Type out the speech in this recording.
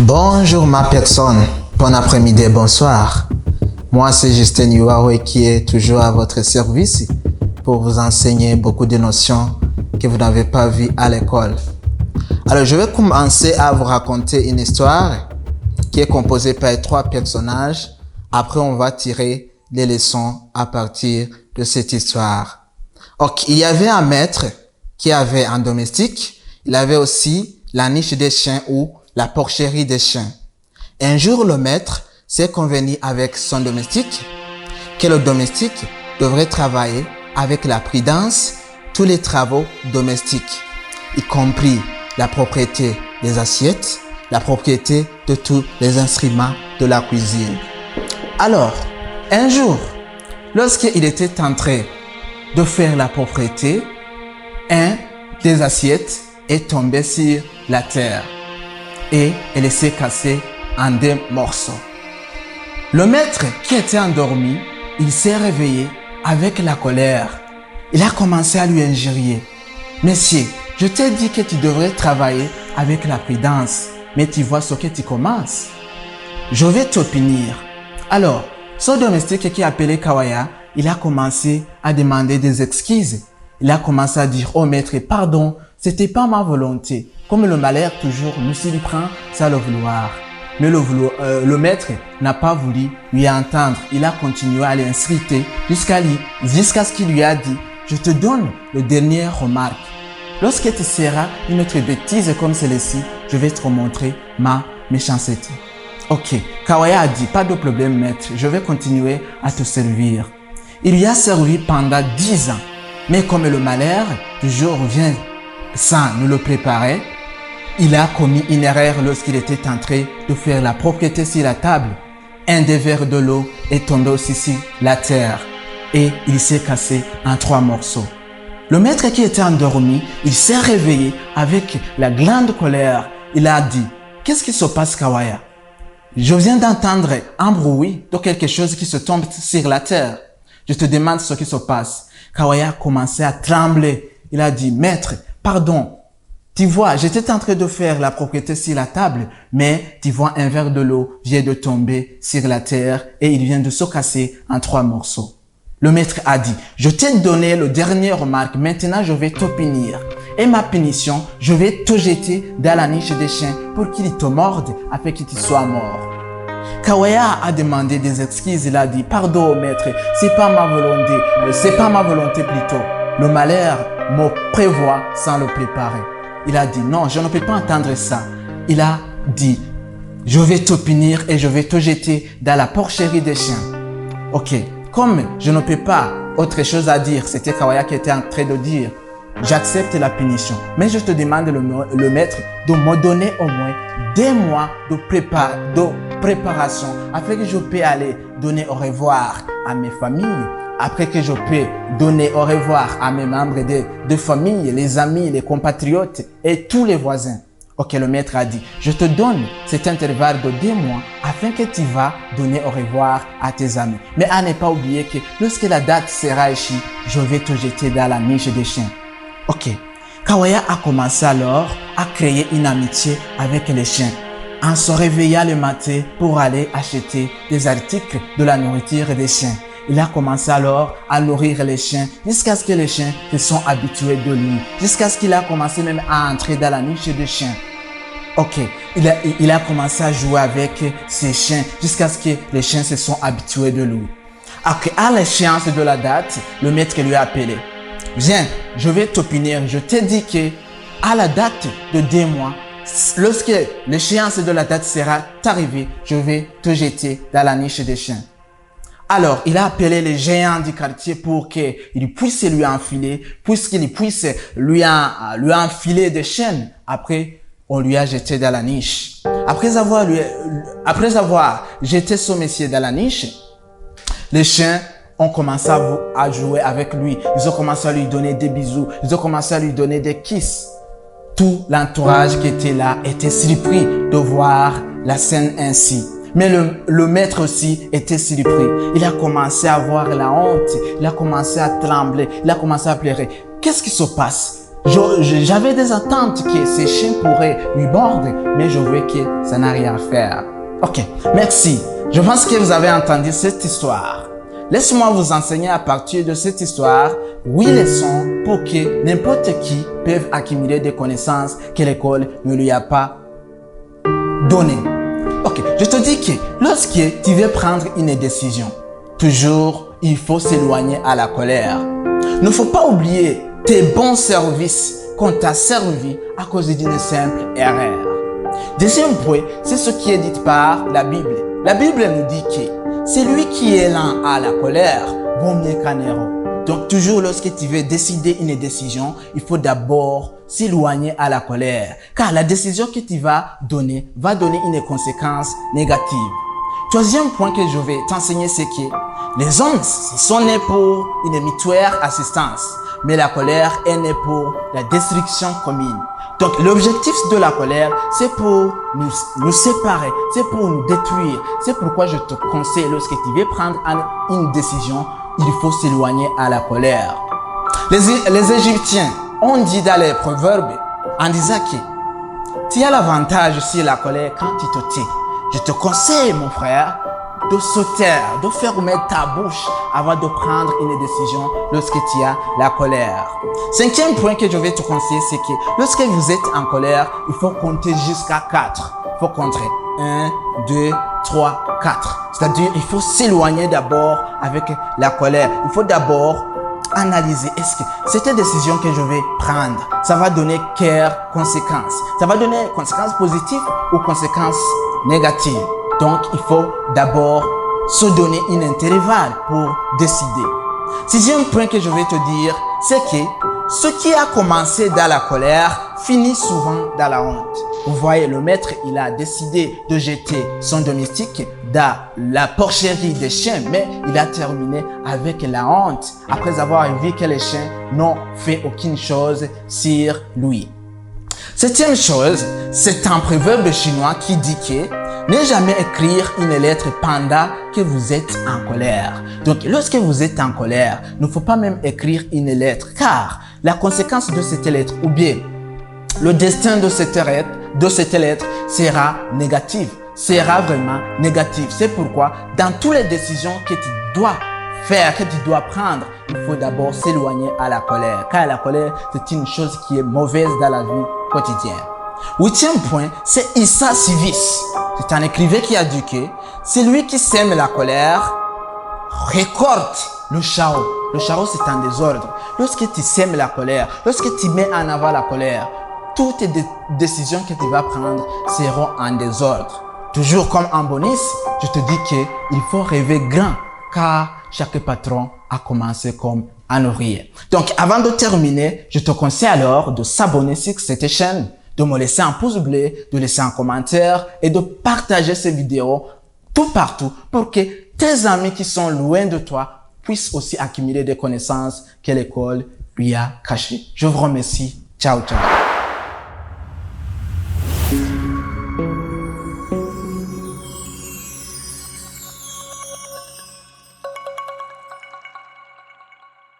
Bonjour ma personne, bon après-midi, bonsoir. Moi c'est Justin Yuawe qui est toujours à votre service pour vous enseigner beaucoup de notions que vous n'avez pas vues à l'école. Alors je vais commencer à vous raconter une histoire qui est composée par 3 personnages. Après on va tirer des leçons à partir de cette histoire. Donc il y avait un maître qui avait un domestique. Il avait aussi la niche des chiens ou la porcherie des chiens. Un jour, le maître s'est convenu avec son domestique que le domestique devrait travailler avec la prudence tous les travaux domestiques, y compris la propriété des assiettes, la propriété de tous les instruments de la cuisine. Alors, un jour, lorsqu'il était en train de faire la propriété, un des assiettes est tombé sur la terre et elle s'est cassée en 2 morceaux. Le maître qui était endormi, il s'est réveillé avec la colère. Il a commencé à lui injurier. « Monsieur, je t'ai dit que tu devrais travailler avec la prudence, mais tu vois ce que tu commences. Je vais te punir. » Alors, son domestique qui appelait Kawaya, il a commencé à demander des excuses. Il a commencé à dire au maître, « Pardon, c'était pas ma volonté. » Comme le malheur toujours nous s'y prend, ça le vouloir. Mais le maître n'a pas voulu lui entendre. Il a continué à l'insulter jusqu'à ce qu'il lui a dit, « Je te donne le dernier remarque. Lorsque tu seras une autre bêtise comme celle-ci, je vais te montrer ma méchanceté. » Ok, Kawaya a dit, « Pas de problème maître, je vais continuer à te servir. » Il y a servi pendant 10 ans. Mais comme le malheur toujours vient sans nous le préparer, il a commis une erreur lorsqu'il était en train de faire la propriété sur la table. Un des verres de l'eau est tombé aussi sur la terre et il s'est cassé en 3 morceaux. Le maître qui était endormi, il s'est réveillé avec la grande colère. Il a dit, « Qu'est-ce qui se passe Kawaya? Je viens d'entendre un bruit de quelque chose qui se tombe sur la terre. Je te demande ce qui se passe. » Kawaya a commencé à trembler. Il a dit, « Maître, pardon. Tu vois, j'étais en train de faire la propriété sur la table, mais tu vois un verre de l'eau vient de tomber sur la terre et il vient de se casser en 3 morceaux. » Le maître a dit, « Je t'ai donné le dernier remarque, maintenant je vais te punir. Et ma punition, je vais te jeter dans la niche des chiens pour qu'ils te mordent afin que tu sois mort. » Kawaya a demandé des excuses, il a dit, « Pardon maître, c'est pas ma volonté plutôt. Le malheur me prévoit sans le préparer. » Il a dit, « Non, je ne peux pas entendre ça. » Il a dit, « Je vais te punir et je vais te jeter dans la porcherie des chiens. » Ok, comme je ne peux pas autre chose à dire, c'était Kawaya qui était en train de dire, « J'accepte la punition, mais je te demande le maître de me donner au moins 2 mois de préparation afin que je puisse aller donner au revoir à mes familles. » Après que je peux donner au revoir à mes membres de famille, les amis, les compatriotes et tous les voisins. Ok, le maître a dit, je te donne cet intervalle de 2 mois afin que tu vas donner au revoir à tes amis. Mais à ne pas oublier que lorsque la date sera échue, je vais te jeter dans la niche des chiens. Ok, Kawaya a commencé alors à créer une amitié avec les chiens. En se réveillant le matin pour aller acheter des articles de la nourriture des chiens. Il a commencé alors à nourrir les chiens jusqu'à ce que les chiens se sont habitués de lui. Jusqu'à ce qu'il a commencé même à entrer dans la niche des chiens. Ok, il a commencé à jouer avec ses chiens jusqu'à ce que les chiens se sont habitués de lui. Ok, à l'échéance de la date, le maître lui a appelé. « Viens, je vais te punir. Je t'ai dit que à la date de 2 mois, lorsque l'échéance de la date sera arrivée, je vais te jeter dans la niche des chiens. » Alors, il a appelé les géants du quartier pour qu'ils puissent lui enfiler, puisqu'ils puissent lui enfiler des chaînes. Après, on lui a jeté dans la niche. Après avoir jeté ce monsieur dans la niche, les chiens ont commencé à jouer avec lui. Ils ont commencé à lui donner des bisous. Ils ont commencé à lui donner des kisses. Tout l'entourage qui était là était surpris de voir la scène ainsi. Mais le maître aussi était surpris. Il a commencé à avoir la honte, il a commencé à trembler, il a commencé à pleurer. Qu'est-ce qui se passe? J'avais des attentes que ces chiens pourraient lui mordre, mais je vois que ça n'a rien à faire. Ok, merci. Je pense que vous avez entendu cette histoire. Laissez-moi vous enseigner à partir de cette histoire 8 leçons pour que n'importe qui puisse accumuler des connaissances que l'école ne lui a pas données. Ok, je te dis que lorsque tu veux prendre une décision, toujours il faut s'éloigner à la colère. Il ne faut pas oublier tes bons services qu'on t'a servi à cause d'une simple erreur. Deuxième point, c'est ce qui est dit par la Bible. La Bible nous dit que celui qui est lent à la colère vaut mieux qu'un héros. Donc toujours lorsque tu veux décider une décision, il faut d'abord s'éloigner à la colère. Car la décision que tu vas donner une conséquence négative. Troisième point que je vais t'enseigner, c'est que les hommes sont nés pour une mutuelle assistance. Mais la colère est née pour la destruction commune. Donc, l'objectif de la colère, c'est pour nous séparer, c'est pour nous détruire. C'est pourquoi je te conseille, lorsque tu veux prendre une décision, il faut s'éloigner à la colère. Les Égyptiens ont dit dans les proverbes, en disant que tu as l'avantage sur la colère quand tu te tais. Je te conseille, mon frère, de se taire, de fermer ta bouche avant de prendre une décision lorsque tu as la colère. Cinquième point que je vais te conseiller, c'est que lorsque vous êtes en colère, il faut compter jusqu'à 4. Il faut compter 1, 2, 3, 4. C'est-à-dire, il faut s'éloigner d'abord avec la colère. Il faut d'abord analyser, est-ce que cette décision que je vais prendre, ça va donner quelles conséquences? Ça va donner conséquences positives ou conséquences négatives? Donc, il faut d'abord se donner un intervalle pour décider. Sixième point que je vais te dire, c'est que ce qui a commencé dans la colère finit souvent dans la honte. Vous voyez, le maître, il a décidé de jeter son domestique dans la porcherie des chiens, mais il a terminé avec la honte après avoir vu que les chiens n'ont fait aucune chose sur lui. Septième chose, c'est un proverbe chinois qui dit que ne jamais écrire une lettre pendant que vous êtes en colère. Donc, lorsque vous êtes en colère, il ne faut pas même écrire une lettre, car la conséquence de cette lettre, ou bien le destin de cette lettre sera négatif, sera vraiment négatif. C'est pourquoi, dans toutes les décisions que tu dois faire, que tu dois prendre, il faut d'abord s'éloigner à la colère, car la colère, c'est une chose qui est mauvaise dans la vie quotidienne. Huitième point, c'est Issa Sivis. C'est un écrivain qui a dit que celui qui sème la colère récolte le chaos. Le chaos, c'est un désordre. Lorsque tu sèmes la colère, lorsque tu mets en avant la colère, toutes les décisions que tu vas prendre seront en désordre. Toujours comme en bonus, je te dis qu'il faut rêver grand, car chaque patron a commencé comme un ouvrier. Donc, avant de terminer, je te conseille alors de s'abonner sur cette chaîne, de me laisser un pouce bleu, de laisser un commentaire et de partager ces vidéos tout partout pour que tes amis qui sont loin de toi puissent aussi accumuler des connaissances que l'école lui a cachées. Je vous remercie. Ciao, ciao.